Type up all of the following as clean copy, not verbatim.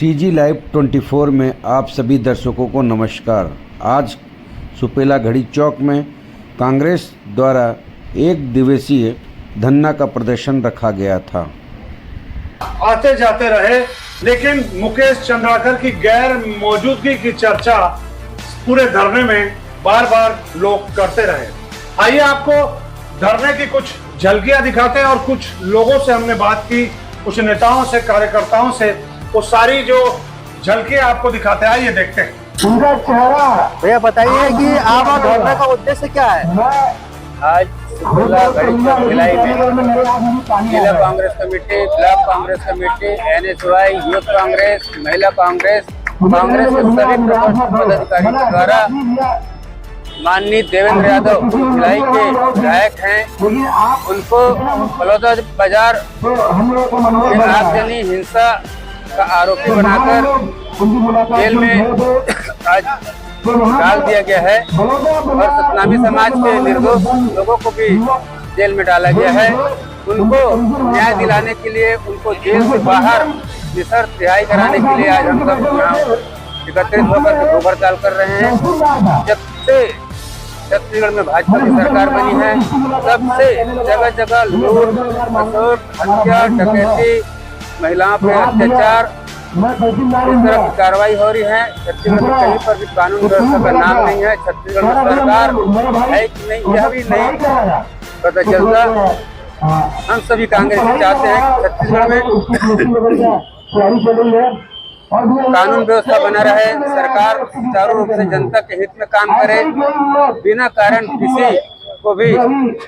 CG live 24 में आप सभी दर्शकों को नमस्कार। आज सुपेला घड़ी चौक में कांग्रेस द्वारा एक दिवसीय धरना का प्रदर्शन रखा गया था। आते जाते रहे, लेकिन मुकेश चंद्राकर की गैर मौजूदगी की चर्चा पूरे धरने में बार बार लोग करते रहे। आइए आपको धरने की कुछ झलकियां दिखाते हैं और कुछ लोगों से हमने बात की, कुछ नेताओं से, कार्यकर्ताओं से, वो सारी जो झलकियां आपको दिखाते हैं। आइए देखते हैं। भैया बताइए कि आप धरना का उद्देश्य क्या है? आज सुपेला घड़ी चौक भिलाई में जिला Congress committee, block Congress committee, NSY, youth Congress, महिला कांग्रेस, कांग्रेस के सभी प्रमुख पदाधिकारियों के द्वारा माननीय देवेंद्र यादव भिलाई के विधायक हैं, उनको बलौदा बाजार में आगजनी हिंसा का आरोपी बनाकर जेल में आज डाल दिया गया है और सतनामी समाज के निर्दोष लोगों को भी जेल में डाला गया है। उनको न्याय दिलाने के लिए, उनको जेल से बाहर निशर्त रिहाई कराने के लिए आज हम सब यहाँ एकत्रित होकर भूख हड़ताल कर रहे हैं। जब से छत्तीसगढ़ में भाजपा की सरकार बनी है, तब से जगह जगह लूट, हत्या, डकैती, महिलाओं पर अत्याचार, इस तरह की कार्रवाई हो रही है। छत्तीसगढ़ में कहीं पर भी कानून व्यवस्था का नाम नहीं है। छत्तीसगढ़ में सरकार है कि नहीं, यह भी नहीं पता चलता। हम सभी कांग्रेस चाहते हैं कि छत्तीसगढ़ में कानून व्यवस्था बना रहे, सरकार सुचारू रूप से जनता के हित में काम करे, बिना कारण किसी को भी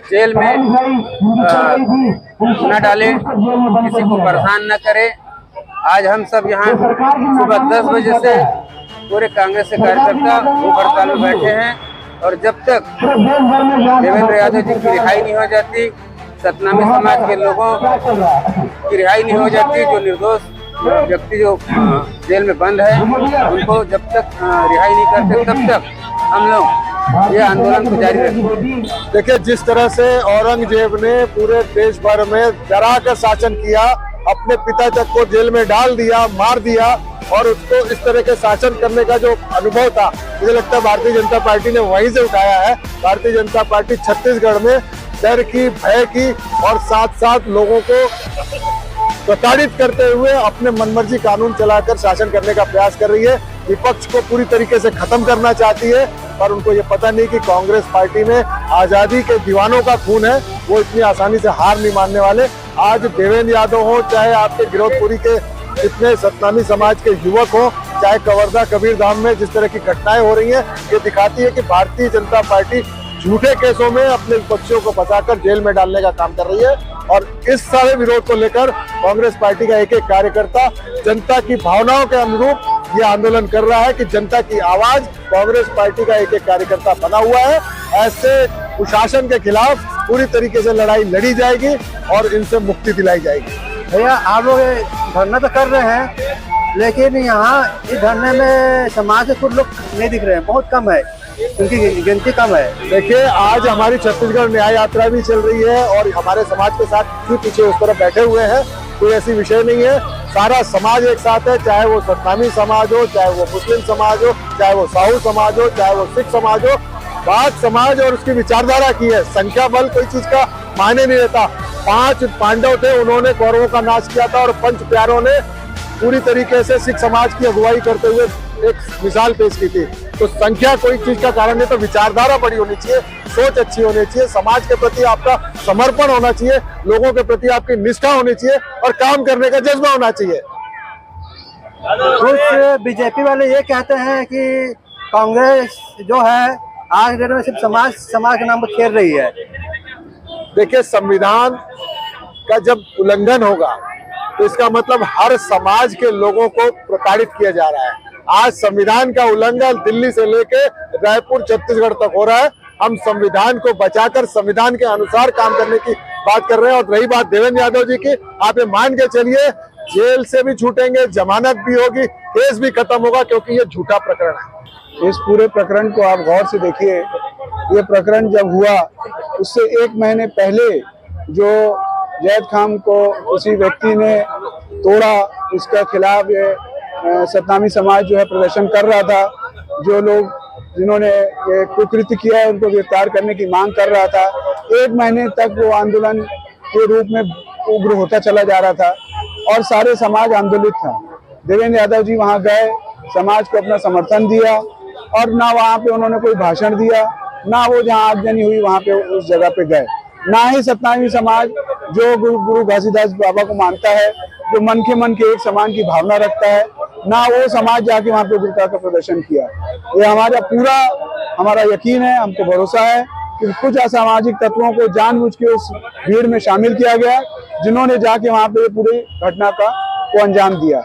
जेल में न डाले, किसी को परेशान न करे। आज हम सब यहाँ सुबह 10 बजे से पूरे कांग्रेस के कार्यकर्ता भूख हड़ताल में बैठे हैं और जब तक देवेंद्र यादव जी की रिहाई नहीं हो जाती, सतनामी समाज के लोगों की रिहाई नहीं हो जाती, जो निर्दोष व्यक्ति जो जेल में बंद है, उनको जब तक रिहाई नहीं करते तब तक हम लोग ये आंदोलन को जारी रखेंगे। देखिए, जिस तरह से औरंगजेब ने पूरे देश भर में डरा कर शासन किया, अपने पिता तक को जेल में डाल दिया, मार दिया, और उसको इस तरह के शासन करने का जो अनुभव था, मुझे लगता है भारतीय जनता पार्टी ने वहीं से उठाया है। भारतीय जनता पार्टी छत्तीसगढ़ में डर की, भय की और साथ साथ लोगों को प्रताड़ित करते हुए अपने मनमर्जी कानून चलाकर शासन करने का प्रयास कर रही है। विपक्ष को पूरी तरीके से खत्म करना चाहती है, पर उनको ये पता नहीं कि कांग्रेस पार्टी में आजादी के दीवानों का खून है, वो इतनी आसानी से हार नहीं मानने वाले। आज देवेंद्र यादव हो, चाहे आपके गिरौदपुरी के जितने सतनामी समाज के युवक हो, चाहे कवर्धा कबीरधाम में जिस तरह की घटनाएं हो रही हैं, ये दिखाती है कि भारतीय जनता पार्टी झूठे केसों में अपने विपक्षियों को फंसाकर जेल में डालने का काम कर रही है। और इस सारे विरोध को लेकर कांग्रेस पार्टी का एक एक कार्यकर्ता जनता की भावनाओं के अनुरूप ये आंदोलन कर रहा है कि जनता की आवाज कांग्रेस पार्टी का एक एक कार्यकर्ता बना हुआ है। ऐसे कुशासन के खिलाफ पूरी तरीके से लड़ाई लड़ी जाएगी और इनसे मुक्ति दिलाई जाएगी। भैया आप लोग धरना तो कर रहे हैं, लेकिन यहाँ इस धरने में समाज के कुछ लोग नहीं दिख रहे हैं, बहुत कम है, उनकी गिनती कम है। देखिए, आज हमारी छत्तीसगढ़ न्याय यात्रा भी चल रही है और हमारे समाज के साथ भी पीछे उस तरफ बैठे हुए हैं। कोई ऐसी विषय नहीं है, सारा समाज एक साथ है, चाहे वो सतनामी समाज हो, चाहे वो मुस्लिम समाज हो, चाहे वो साहू समाज हो, चाहे वो सिख समाज हो। बात समाज और उसकी विचारधारा की है, संख्या बल कोई चीज का मायने नहीं रहता। 5 पांडव थे, उन्होंने कौरवों का नाश किया था और 5 प्यारों ने पूरी तरीके से सिख समाज की अगुवाई करते हुए एक मिसाल पेश की थी। तो संख्या कोई चीज का कारण नहीं, तो विचारधारा बड़ी होनी चाहिए, सोच अच्छी होनी चाहिए, समाज के प्रति आपका समर्पण होना चाहिए, लोगों के प्रति आपकी निष्ठा होनी चाहिए और काम करने का जज्बा होना चाहिए। कुछ बीजेपी वाले ये कहते हैं कि कांग्रेस जो है आज डेट में सिर्फ समाज के नाम पर खेल रही है। देखिए, संविधान का जब उल्लंघन होगा तो इसका मतलब हर समाज के लोगों को प्रताड़ित किया जा रहा है। आज संविधान का उल्लंघन दिल्ली से लेके रायपुर, छत्तीसगढ़ तक हो रहा है। हम संविधान को बचाकर संविधान के अनुसार काम करने की बात कर रहे हैं। और रही बात देवेंद्र यादव जी की, आप ये मान के चलिए, जेल से भी छूटेंगे, जमानत भी होगी, केस भी खत्म होगा, क्योंकि ये झूठा प्रकरण है। इस पूरे प्रकरण को आप गौर से देखिए। ये प्रकरण जब हुआ उससे 1 महीने पहले जो जैद खान को किसी व्यक्ति ने तोड़ा, उसके खिलाफ ये सतनामी समाज जो है प्रदर्शन कर रहा था। जो लोग जिन्होंने ये कुकृत्य किया है उनको गिरफ्तार करने की मांग कर रहा था। 1 महीने तक वो आंदोलन के रूप में उग्र होता चला जा रहा था और सारे समाज आंदोलित था। देवेंद्र यादव जी वहां गए, समाज को अपना समर्थन दिया और ना वहां पे उन्होंने कोई भाषण दिया, ना वो जहां आगजनी हुई वहां पे उस जगह पे गए। ना ही सतनामी समाज जो गुरु घासीदास बाबा को मानता है, जो मन के एक समान की भावना रखता है, ना वो समाज जाके वहां पे उग्रता का प्रदर्शन किया। ये हमारा यकीन है, हमको भरोसा है कि कुछ असामाजिक तत्वों को जानबूझ के उस भीड़ में शामिल किया गया, जिन्होंने जाके वहां पे पूरी घटना को अंजाम दिया।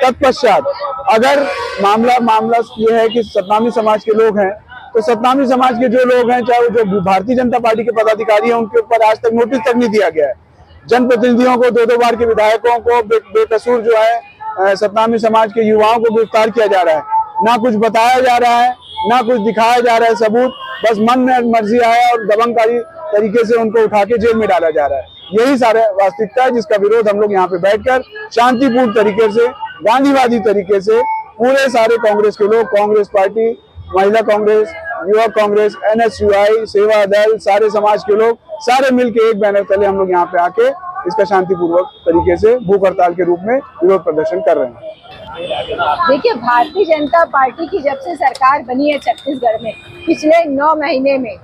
तत्पश्चात अगर मामला ये है कि सतनामी समाज के लोग हैं, तो सतनामी समाज के जो लोग हैं, चाहे वो जो भारतीय जनता पार्टी के पदाधिकारी हैं, उनके ऊपर आज तक नोटिस तक नहीं दिया गया है। जनप्रतिनिधियों को 2-2 बार के विधायकों को बेकसूर जो है सतनामी समाज के युवाओं को गिरफ्तार किया जा रहा है। ना कुछ बताया जा रहा है, ना कुछ दिखाया जा रहा है सबूत, बस मन में मर्जी आया और दबंगकारी तरीके से उनको उठा के जेल में डाला जा रहा है। यही सारा वास्तविकता है जिसका विरोध हम लोग यहाँ पे बैठकर शांतिपूर्ण तरीके से, गांधीवादी तरीके से पूरे सारे कांग्रेस के लोग, कांग्रेस पार्टी, महिला कांग्रेस, युवा कांग्रेस, NSUI, सेवा दल, सारे समाज के लोग सारे मिलके एक बैनर तले हम लोग यहाँ पे आके इसका शांतिपूर्वक तरीके से भूख हड़ताल के रूप में विरोध प्रदर्शन कर रहे हैं। देखिए, भारतीय जनता पार्टी की जब से सरकार बनी है छत्तीसगढ़ में, पिछले 9 महीने में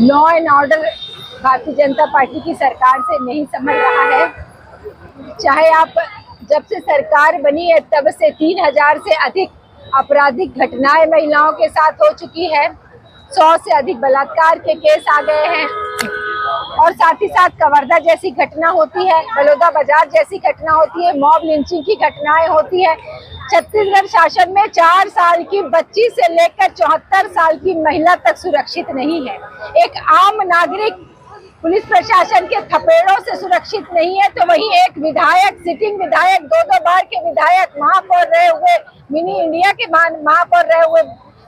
law and order Bharatiya Janata party की सरकार से नहीं संभल रहा है। चाहे आप जब से सरकार बनी है तब से 3000 से अधिक आपराधिक घटनाएं महिलाओं के साथ हो चुकी है, 100 से अधिक बलात्कार के केस आ गए हैं और साथ ही साथ कवर्धा जैसी घटना होती है, बलौदा बाजार जैसी घटना होती है, मॉब लिंचिंग की घटनाएं होती है। छत्तीसगढ़ शासन में 4 साल की बच्ची से लेकर 74 साल की महिला तक सुरक्षित नहीं है। एक आम नागरिक पुलिस प्रशासन के थपेड़ों से सुरक्षित नहीं है, तो वहीं एक विधायक, सिटिंग विधायक, 2-2 बार के विधायक, महापौर रहे हुए, मिनी इंडिया के महापौर रहे हुए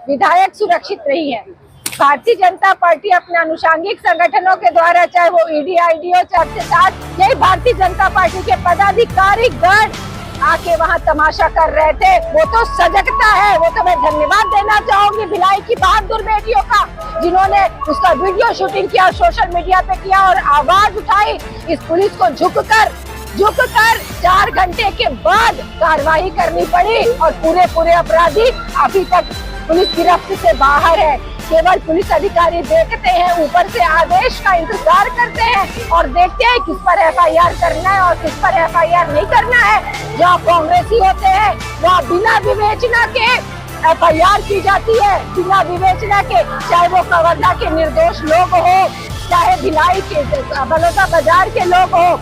विधायक सुरक्षित नहीं है। भारतीय जनता पार्टी अपने अनुषंगिक संगठनों के द्वारा, चाहे वो ईडी, IDO, चर्च के साथ, यही भारतीय जनता पार्टी के पदाधिकारी गण आके वहाँ तमाशा कर रहे थे। वो तो सजगता है, वो तो मैं धन्यवाद देना चाहूंगी भिलाई की बहादुर बेटियों का, जिन्होंने उसका वीडियो शूटिंग किया, सोशल मीडिया पे किया और आवाज उठाई। इस पुलिस को झुककर 4 घंटे के बाद कार्रवाई करनी पड़ी और पूरे अपराधी अभी तक पुलिस गिरफ्त से बाहर है। केवल पुलिस अधिकारी देखते हैं, ऊपर से आदेश का इंतजार करते हैं और देखते हैं किस पर FIR करना है और किस पर FIR नहीं करना है। जहाँ कांग्रेसी होते हैं वहाँ बिना विवेचना के FIR की जाती है, बिना विवेचना के, चाहे वो कवर्धा के निर्दोष लोग हो, चाहे भिलाई के बलौदा बाजार के लोग हो,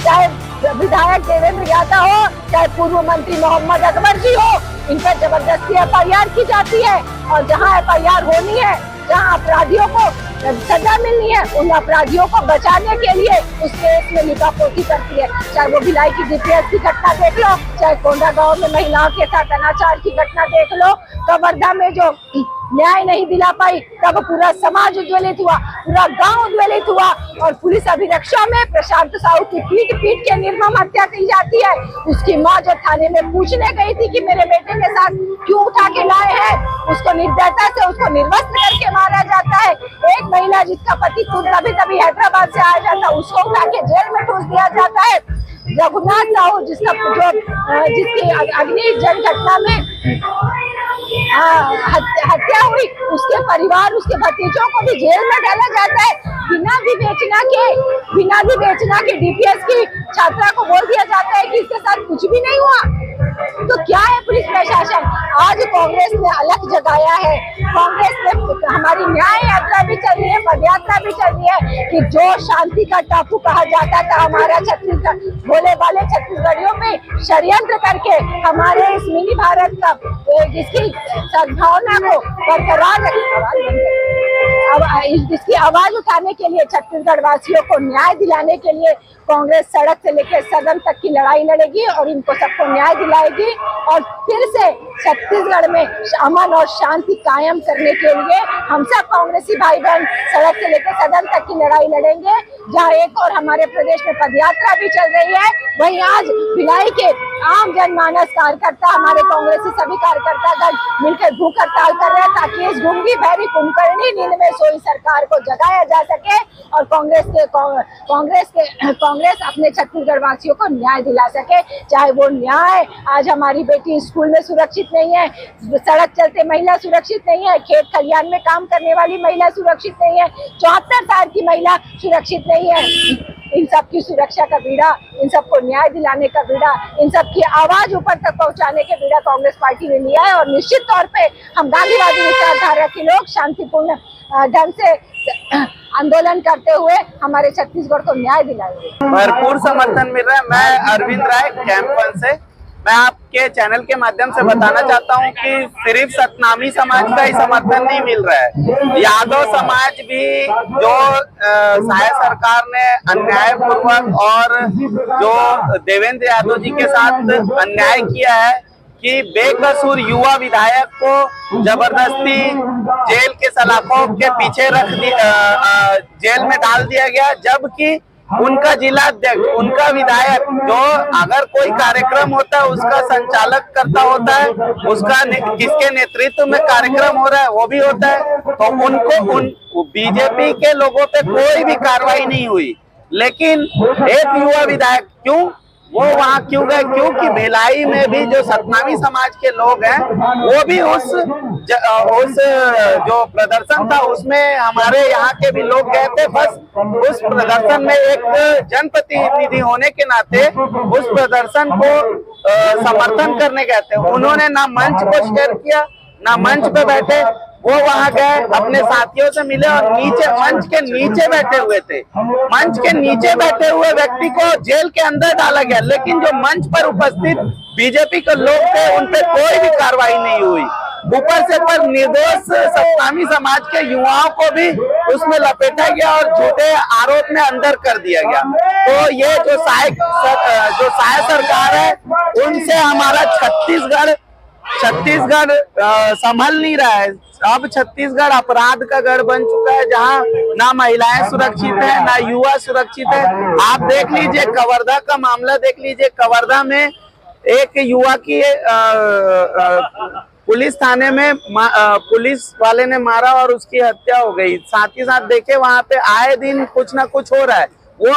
चाहे विधायक देवेंद्र यादव हो, चाहे पूर्व मंत्री मोहम्मद अकबर जी हो, इन पर जबरदस्ती FIR की जाती है। और जहां FIR होनी है, जहां अपराधियों को सजा मिलनी है, उन अपराधियों को बचाने के लिए उस केस में लिपापोती करती है। चाहे वो भिलाई की DPS की घटना देख लो, चाहे कोंडागांव में महिलाओं के साथ अनाचार की घटना देख लो, कवर्धा में जो न्याय नहीं दिला पाई, तब पूरा समाज उद्वेलित हुआ, पूरा गांव उद्वेलित हुआ और पुलिस अभिरक्षा में प्रशांत साहू की पीट के निर्मम हत्या की जाती है। उसकी माँ जो थाने में पूछने गई थी कि मेरे बेटे के साथ क्यों उठा के लाए हैं, उसको निर्दयता से उसको निर्वस्त्र करके मारा जाता है। एक महिला जिसका पति खुद तभी हैदराबाद से आया जाता, उसको उठा के जेल में ठूस दिया जाता है। रघुनाथ साहू जिसकी अग्नि जल घटना में हत्या हुई, उसके परिवार, उसके भतीजों को भी जेल में डाला जाता है। बिना विवेचना के DPS की छात्रा को बोल दिया जाता है कि इसके साथ कुछ भी नहीं हुआ। तो क्या है पुलिस प्रशासन? आज कांग्रेस ने अलग जगाया है, कांग्रेस ने हमारी न्याय यात्रा भी चल रही है, पदयात्रा भी चल रही है कि जो शांति का टापू कहा जाता था हमारा छत्तीसगढ़, भोले भाले छत्तीसगढ़ियों में षड्यंत्र करके हमारे इस मिनी भारत का जिसकी सद्भावना को बरकरार जिसकी आवाज उठाने के लिए, छत्तीसगढ़ वासियों को न्याय दिलाने के लिए कांग्रेस सड़क से लेकर सदन तक की लड़ाई लड़ेगी और इनको सबको न्याय दिलाएगी और फिर से छत्तीसगढ़ में अमन और शांति कायम करने के लिए हम सब कांग्रेसी भाई बहन सड़क से लेकर सदन तक की लड़ाई लड़ेंगे। जहां एक और हमारे प्रदेश में पदयात्रा भी चल रही है, वहीं आज भिलाई के आम जनमानस कार्यकर्ता, हमारे कांग्रेसी सभी कार्यकर्तागण मिलकर भूख हड़ताल कर रहे हैं ताकि इस गूंगी बहरी कुंभकर्णी नींद में सोई सरकार को जगाया जा सके और कांग्रेस अपने छत्तीसगढ़ वासियों को न्याय दिला सके। चाहे वो न्याय, आज हमारी बेटी स्कूल में सुरक्षित नहीं है, सड़क चलते महिला सुरक्षित नहीं है, खेत खलियान में काम करने वाली महिला सुरक्षित नहीं है, 74 साल की महिला सुरक्षित नहीं है। इन सब की सुरक्षा का बीड़ा, इन सबको न्याय दिलाने का बीड़ा, इन सब की आवाज ऊपर तक पहुंचाने के बीड़ा कांग्रेस पार्टी ने लिया है और निश्चित तौर पे हम गांधीवादी विचारधारा के लोग शांतिपूर्ण ढंग से आंदोलन करते हुए हमारे छत्तीसगढ़ को न्याय दिलाएंगे। भरपूर समर्थन मिल रहा है। मैं अरविंद राय कैंप 1 से मैं आपके चैनल के माध्यम से बताना चाहता हूं कि सिर्फ सतनामी समाज का ही समर्थन नहीं मिल रहा है, यादव समाज भी जो सहाय सरकार ने अन्यायपूर्वक और जो देवेंद्र यादव जी के साथ अन्याय किया है कि बेकसूर युवा विधायक को जबरदस्ती जेल के सलाखों के पीछे रख दिया, जेल में डाल दिया गया, जबकि उनका जिला अध्यक्ष, उनका विधायक जो अगर कोई कार्यक्रम होता है उसका संचालक करता होता है, उसका किसके नेतृत्व में कार्यक्रम हो रहा है वो भी होता है, तो उनको बीजेपी के लोगों पे कोई भी कार्रवाई नहीं हुई। लेकिन एक युवा विधायक क्यों वो वहां क्यों गए? क्योंकि भिलाई में भी जो सतनामी समाज के लोग हैं वो भी उस जो प्रदर्शन था उसमें हमारे यहाँ के भी लोग गए थे। बस उस प्रदर्शन में एक जनप्रतिनिधि होने के नाते उस प्रदर्शन को समर्थन करने गए थे। उन्होंने ना मंच को शेयर किया, ना मंच पे बैठे, वो वहां गए, अपने साथियों से मिले और नीचे मंच के नीचे बैठे हुए थे। मंच के नीचे बैठे हुए व्यक्ति को जेल के अंदर डाला गया, लेकिन जो मंच पर उपस्थित बीजेपी के लोग थे उन पे कोई भी कार्रवाई नहीं हुई। ऊपर से पर निर्दोष सतनामी समाज के युवाओं को भी उसमें लपेटा गया और झूठे आरोप में अंदर कर दिया गया। तो ये जो सहाय सरकार है उनसे हमारा छत्तीसगढ़ संभल नहीं रहा है। अब छत्तीसगढ़ अपराध का गढ़ बन चुका है, जहां ना महिलाएं सुरक्षित है, ना युवा सुरक्षित है। आप देख लीजिए कवर्धा का मामला, देख लीजिए कवर्धा में एक युवा की पुलिस थाने में पुलिस वाले ने मारा और उसकी हत्या हो गई। साथ ही साथ देखे वहां पे आए दिन कुछ ना कुछ हो रहा है। वो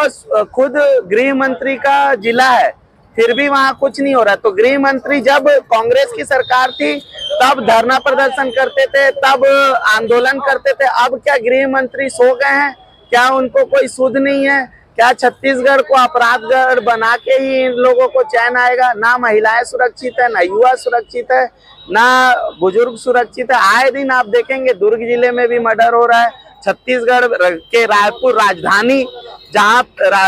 खुद गृह मंत्री का जिला है, फिर भी वहां कुछ नहीं हो रहा। तो गृह मंत्री जब कांग्रेस की सरकार थी तब धरना प्रदर्शन करते थे, तब आंदोलन करते थे। अब क्या गृह मंत्री सो गए हैं? क्या उनको कोई सुध नहीं है? क्या छत्तीसगढ़ को अपराधगढ़ बना के ही इन लोगों को चैन आएगा? ना महिलाएं सुरक्षित है, ना युवा सुरक्षित है, ना बुजुर्ग सुरक्षित है। आए दिन आप देखेंगे दुर्ग जिले में भी मर्डर हो रहा है। छत्तीसगढ़ के रायपुर राजधानी, जहां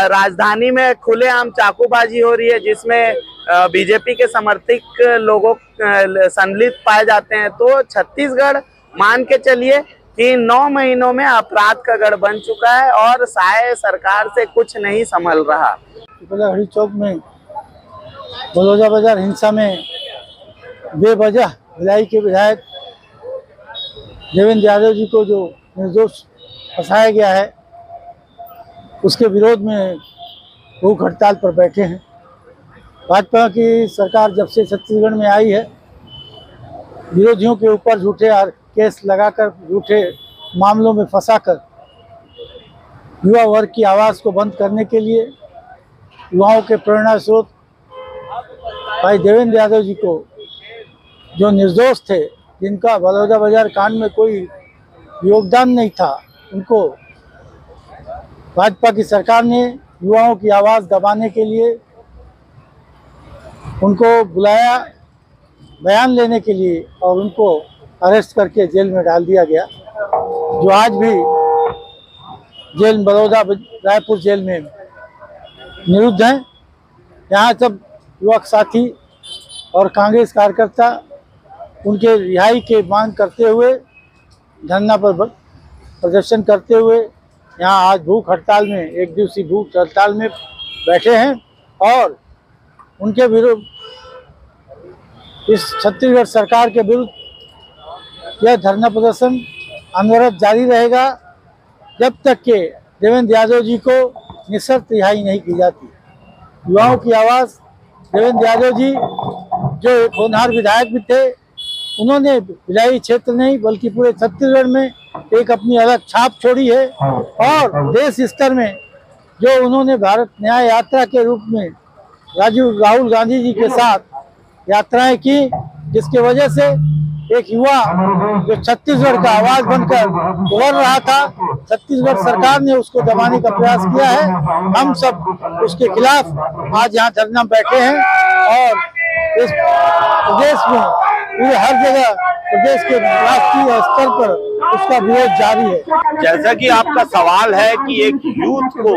राजधानी में खुलेआम चाकूबाजी हो रही है, जिसमें बीजेपी के समर्थक लोगों सम्मिलित पाए जाते हैं। तो छत्तीसगढ़ मान के चलिए कि 9 महीनों में अपराध का गढ़ बन चुका है और सहाय सरकार से कुछ नहीं संभल रहा। घड़ी चौक में बलौदा बाजार हिंसा में बेवजह भिलाई के विधायक देवेंद्र यादव जी को जो निर्दोष फंसाया गया है, उसके विरोध में भूख हड़ताल पर बैठे हैं। भाजपा की सरकार जब से छत्तीसगढ़ में आई है, विरोधियों के ऊपर झूठे केस लगाकर, झूठे मामलों में फंसाकर युवा वर्ग की आवाज़ को बंद करने के लिए युवाओं के प्रेरणा स्रोत भाई देवेंद्र यादव जी को, जो निर्दोष थे, जिनका बलौदा बाजार कांड में कोई योगदान नहीं था, उनको भाजपा की सरकार ने युवाओं की आवाज़ दबाने के लिए उनको बुलाया बयान लेने के लिए और उनको अरेस्ट करके जेल में डाल दिया गया, जो आज भी जेल बलौदा रायपुर जेल में निरुद्ध हैं। यहाँ सब युवक साथी और कांग्रेस कार्यकर्ता उनके रिहाई के मांग करते हुए, धरना पर प्रदर्शन करते हुए यहाँ आज भूख हड़ताल में, एक दिवसीय भूख हड़ताल में बैठे हैं और उनके विरोध इस छत्तीसगढ़ सरकार के विरुद्ध यह धरना प्रदर्शन अनवरत जारी रहेगा जब तक के देवेंद्र यादव जी को निःशर्त रिहाई नहीं की जाती। युवाओं की आवाज़ देवेंद्र यादव जी जो एक होनहार विधायक भी थे, उन्होंने भिलाई क्षेत्र नहीं बल्कि पूरे छत्तीसगढ़ में एक अपनी अलग छाप छोड़ी है और देश स्तर में जो उन्होंने भारत न्याय यात्रा के रूप में राहुल गांधी जी के साथ यात्राएं की, जिसके वजह से एक युवा जो छत्तीसगढ़ का आवाज बनकर उभर रहा था, छत्तीसगढ़ सरकार ने उसको दबाने का प्रयास किया है। हम सब उसके खिलाफ आज यहाँ धरना बैठे हैं और इस प्रदेश में पूरे हर जगह प्रदेश के राष्ट्रीय स्तर पर उसका विरोध जारी है। जैसा कि आपका सवाल है कि एक यूथ को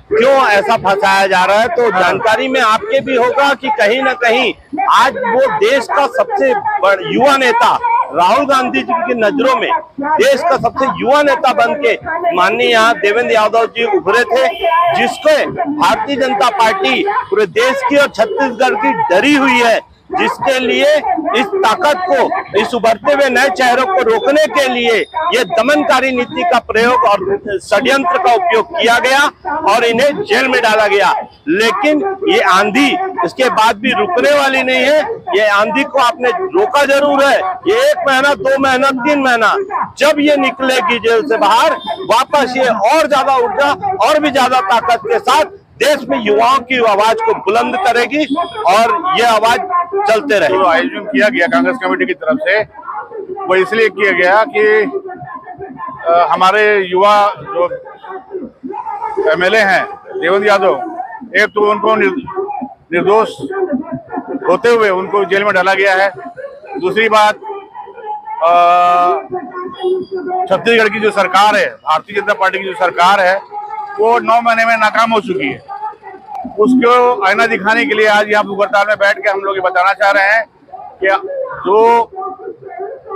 क्यों ऐसा फंसाया जा रहा है, तो जानकारी में आपके भी होगा कि कहीं ना कहीं आज वो देश का सबसे बड़ा युवा नेता राहुल गांधी जी की नजरों में देश का सबसे युवा नेता बन के माननीय यहाँ देवेंद्र यादव जी उभरे थे, जिसको भारतीय जनता पार्टी पूरे देश की और छत्तीसगढ़ की डरी हुई है, जिसके लिए इस ताकत को, इस उभरते हुए नए चेहरों को रोकने के लिए ये दमनकारी नीति का प्रयोग और षड्यंत्र का उपयोग किया गया और इन्हें जेल में डाला गया। लेकिन ये आंधी इसके बाद भी रुकने वाली नहीं है। ये आंधी को आपने रोका जरूर है। ये 1 महीना, 2 महीना, 3 महीना, जब ये निकलेगी जेल से बाहर, वापस ये और ज्यादा ऊर्जा और भी ज्यादा ताकत के साथ देश में युवाओं की आवाज को बुलंद करेगी और ये आवाज चलते रहेगी। जो आयोजन किया गया कांग्रेस कमेटी की तरफ से, वो इसलिए किया गया कि हमारे युवा जो एमएलए हैं देवेंद्र यादव, एक तो उनको निर्दोष होते हुए उनको जेल में डाला गया है। दूसरी बात, छत्तीसगढ़ की जो सरकार है, भारतीय जनता पार्टी की जो सरकार है, वो 9 महीने में नाकाम हो चुकी है। उसको आईना दिखाने के लिए आज यहाँ भूख हड़ताल में बैठ के हम लोग ये बताना चाह रहे हैं कि जो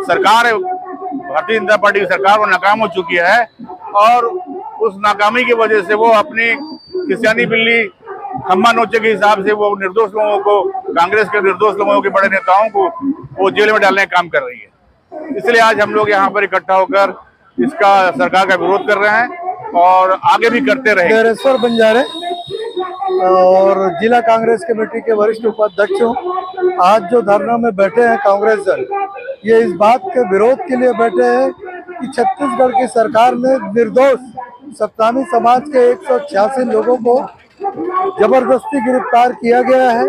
सरकार है, भारतीय जनता पार्टी की सरकार, वो नाकाम हो चुकी है और उस नाकामी की वजह से वो अपनी किसानी बिल्ली खम्बा नोचे के हिसाब से वो निर्दोष लोगों को, कांग्रेस के निर्दोष लोगों के बड़े नेताओं को वो जेल में डालने का काम कर रही है। इसलिए आज हम लोग यहाँ पर इकट्ठा होकर इसका, सरकार का विरोध कर रहे हैं और आगे भी करते रहे। देवेश्वर बंजारे और जिला कांग्रेस कमेटी के वरिष्ठ उपाध्यक्ष हूँ। आज जो धरना में बैठे हैं कांग्रेस दल, ये इस बात के विरोध के लिए बैठे हैं कि छत्तीसगढ़ की सरकार ने निर्दोष सत्तानी समाज के 186 लोगों को जबरदस्ती गिरफ्तार किया गया है।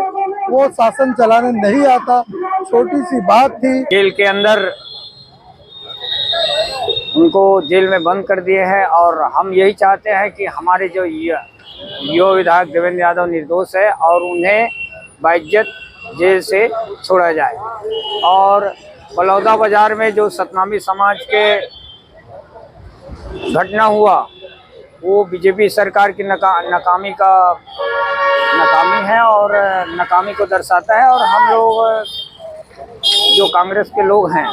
वो शासन चलाने नहीं आता, छोटी सी बात थी। जेल के अंदर उनको जेल में बंद कर दिए हैं और हम यही चाहते हैं कि हमारे जो युवा विधायक देवेंद्र यादव निर्दोष है और उन्हें बाइज्जत जेल से छोड़ा जाए। और बलौदा बाजार में जो सतनामी समाज के घटना हुआ, वो बीजेपी सरकार की नाकामी है और नाकामी को दर्शाता है। और हम लोग जो कांग्रेस के लोग हैं,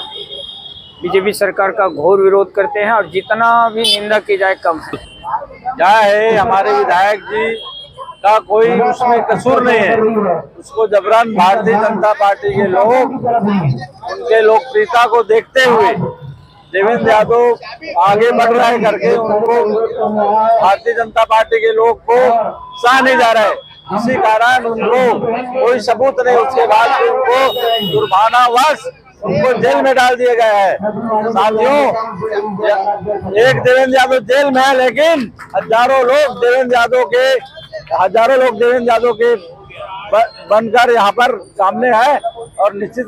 बीजेपी सरकार का घोर विरोध करते हैं और जितना भी निंदा की जाए कम है। क्या है, हमारे विधायक जी का कोई उसमें कसूर नहीं है। उसको जबरन भारतीय जनता पार्टी के लोग, उनके लोकप्रियता को देखते हुए देवेंद्र यादव आगे बढ़ रहा है करके उनको भारतीय जनता पार्टी के लोग को सह नहीं जा रहा है। इसी कारण उनको कोई सबूत नहीं, उसके बाद उनको दुर्भावनावश उनको जेल में डाल दिया गया है। साथियों, एक देवेंद्र यादव जेल में है, लेकिन हजारों लोग देवेंद्र यादव के बनकर यहाँ पर सामने है और निश्चित